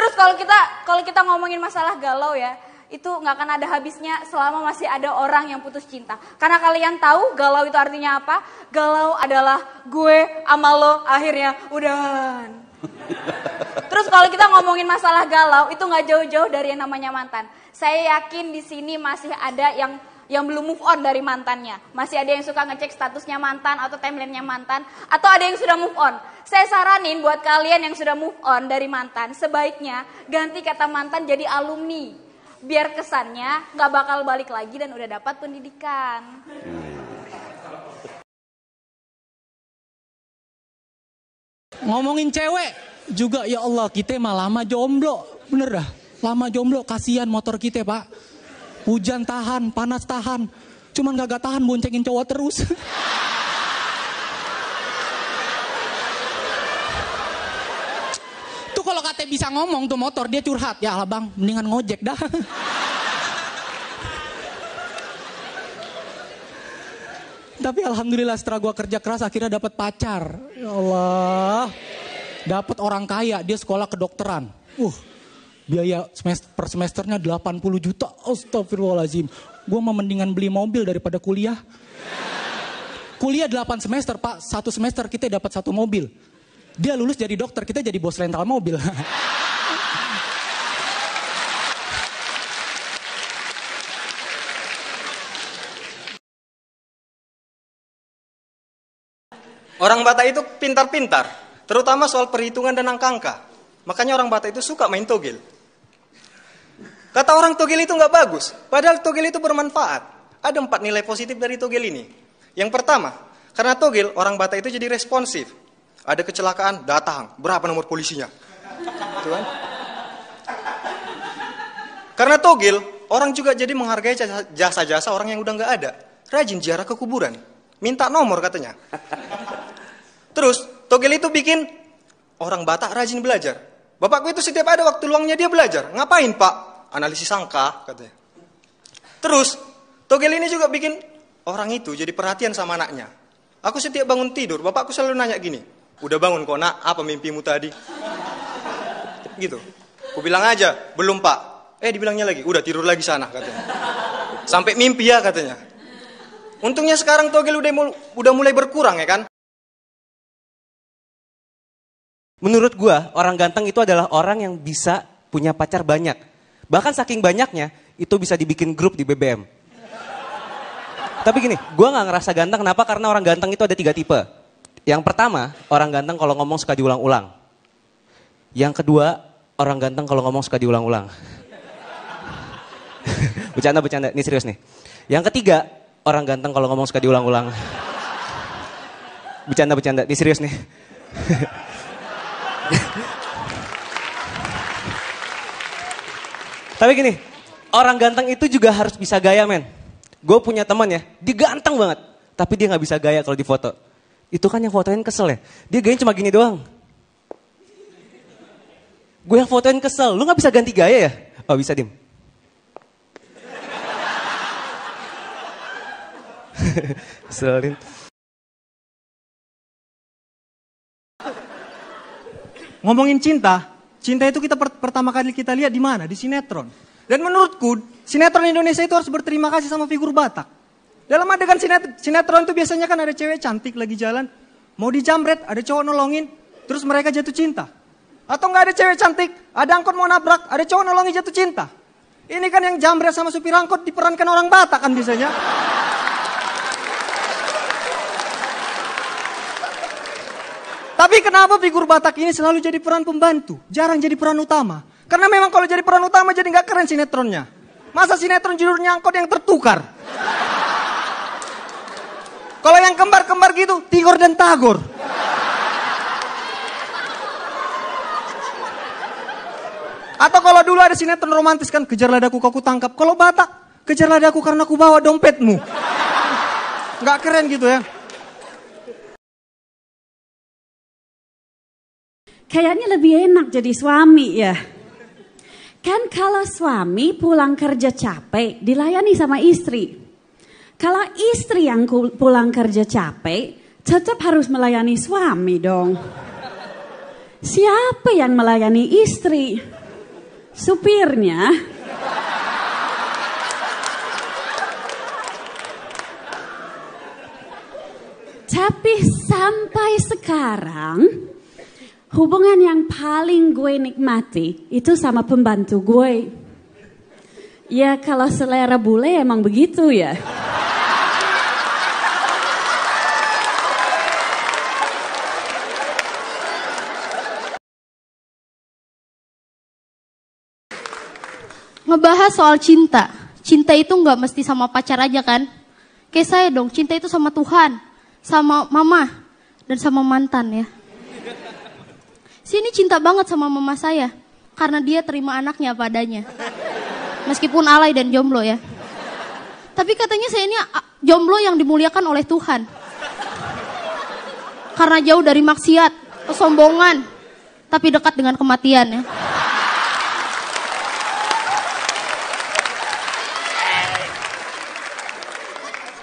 Terus kalau kita ngomongin masalah galau ya, itu nggak akan ada habisnya selama masih ada orang yang putus cinta. Karena kalian tahu galau itu artinya apa? Galau adalah gue sama lo akhirnya udahan. Terus kalau kita ngomongin masalah galau, itu nggak jauh-jauh dari yang namanya mantan. Saya yakin di sini masih ada yang belum move on dari mantannya. Masih ada yang suka ngecek statusnya mantan atau timelinenya mantan. Atau ada yang sudah move on. Saya saranin buat kalian yang sudah move on dari mantan, sebaiknya ganti kata mantan jadi alumni. Biar kesannya gak bakal balik lagi dan udah dapat pendidikan. Ngomongin cewek juga, ya Allah, kita mah lama jomblo. Bener dah, lama jomblo, kasihan motor kita pak. Hujan tahan, panas tahan. Cuman gak tahan boncengin cowok terus. Tuh kalau kata bisa ngomong tuh motor, dia curhat. Ya lah bang, mendingan ngojek dah. Tapi alhamdulillah setelah gua kerja keras akhirnya dapat pacar. Ya Allah. Dapat orang kaya, dia sekolah kedokteran. Biaya per semesternya 80 juta. Astagfirullahaladzim. Gua mah mendingan beli mobil daripada kuliah. Kuliah 8 semester, Pak. 1 semester kita dapat 1 mobil. Dia lulus jadi dokter, kita jadi bos rental mobil. Orang Batak itu pintar-pintar, terutama soal perhitungan dan angka-angka. Makanya orang Batak itu suka main togel. Kata orang togel itu nggak bagus, padahal togel itu bermanfaat. Ada 4 nilai positif dari togel ini. Yang pertama, karena togel orang Batak itu jadi responsif. Ada kecelakaan, datang. Berapa nomor polisinya? Tuan. Karena togel, orang juga jadi menghargai jasa-jasa orang yang udah nggak ada. Rajin ziarah ke kuburan, minta nomor katanya. Terus, togel itu bikin orang Batak rajin belajar. Bapakku itu setiap ada waktu luangnya dia belajar. Ngapain pak? Analisis angka katanya. Terus, togel ini juga bikin orang itu jadi perhatian sama anaknya. Aku setiap bangun tidur, bapakku selalu nanya gini. Udah bangun kok nak, apa mimpimu tadi? Gitu. Aku bilang aja, belum pak. Dibilangnya lagi, udah tidur lagi sana katanya. Sampai mimpi ya katanya. Untungnya sekarang togel udah mulai berkurang ya kan. Menurut gua, orang ganteng itu adalah orang yang bisa punya pacar banyak. Bahkan saking banyaknya, itu bisa dibikin grup di BBM. Tapi gini, gua gak ngerasa ganteng, kenapa? Karena orang ganteng itu ada 3 tipe. Yang pertama, orang ganteng kalau ngomong suka diulang-ulang. Yang kedua, orang ganteng kalau ngomong suka diulang-ulang. Bercanda, ini serius nih. Yang ketiga, orang ganteng kalau ngomong suka diulang-ulang. Bercanda, ini serius nih. Tapi gini, orang ganteng itu juga harus bisa gaya men. Gue punya teman ya, dia ganteng banget. Tapi dia gak bisa gaya kalau di foto. Itu kan yang fotoin kesel ya. Dia gayanya cuma gini doang. Gue yang fotoin kesel, lu gak bisa ganti gaya ya? Oh bisa Dim. Selin. Ngomongin cinta itu kita pertama kali kita lihat di mana? Di sinetron. Dan menurutku, sinetron Indonesia itu harus berterima kasih sama figur Batak. Dalam adegan sinetron itu biasanya kan ada cewek cantik lagi jalan, mau dijamret, ada cowok nolongin, terus mereka jatuh cinta. Atau nggak ada cewek cantik, ada angkot mau nabrak, ada cowok nolongin jatuh cinta. Ini kan yang jamret sama supir angkot diperankan orang Batak kan biasanya. Tapi kenapa figur Batak ini selalu jadi peran pembantu? Jarang jadi peran utama. Karena memang kalau jadi peran utama jadi nggak keren sinetronnya. Masa sinetron judulnya angkot yang tertukar? Kalau yang kembar-kembar gitu, Tigor dan Tagor. Atau kalau dulu ada sinetron romantis kan, kejar ladaku kau tangkap. Kalau Batak, kejar ladaku karena aku bawa dompetmu. Nggak keren gitu ya. Kayaknya lebih enak jadi suami ya. Kan kalau suami pulang kerja capek, dilayani sama istri. Kalau istri yang pulang kerja capek, tetap harus melayani suami dong. Siapa yang melayani istri? supirnya. Tapi sampai sekarang, hubungan yang paling gue nikmati itu sama pembantu gue. Ya kalau selera bule emang begitu ya. Ngebahas soal cinta. Cinta itu nggak mesti sama pacar aja kan? Kayak saya dong, cinta itu sama Tuhan, sama mama, dan sama mantan ya. Sini cinta banget sama mama saya, karena dia terima anaknya apa adanya. Meskipun alay dan jomblo ya. Tapi katanya saya ini jomblo yang dimuliakan oleh Tuhan. Karena jauh dari maksiat, kesombongan, tapi dekat dengan kematian ya.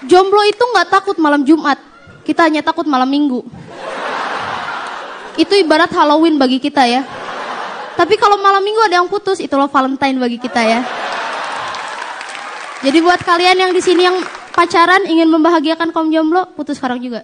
Jomblo itu nggak takut malam Jumat, kita hanya takut malam Minggu. Itu ibarat Halloween bagi kita ya. Tapi kalau malam Minggu ada yang putus, itulah Valentine bagi kita ya. Jadi buat kalian yang di sini yang pacaran ingin membahagiakan kaum jomblo, putus sekarang juga.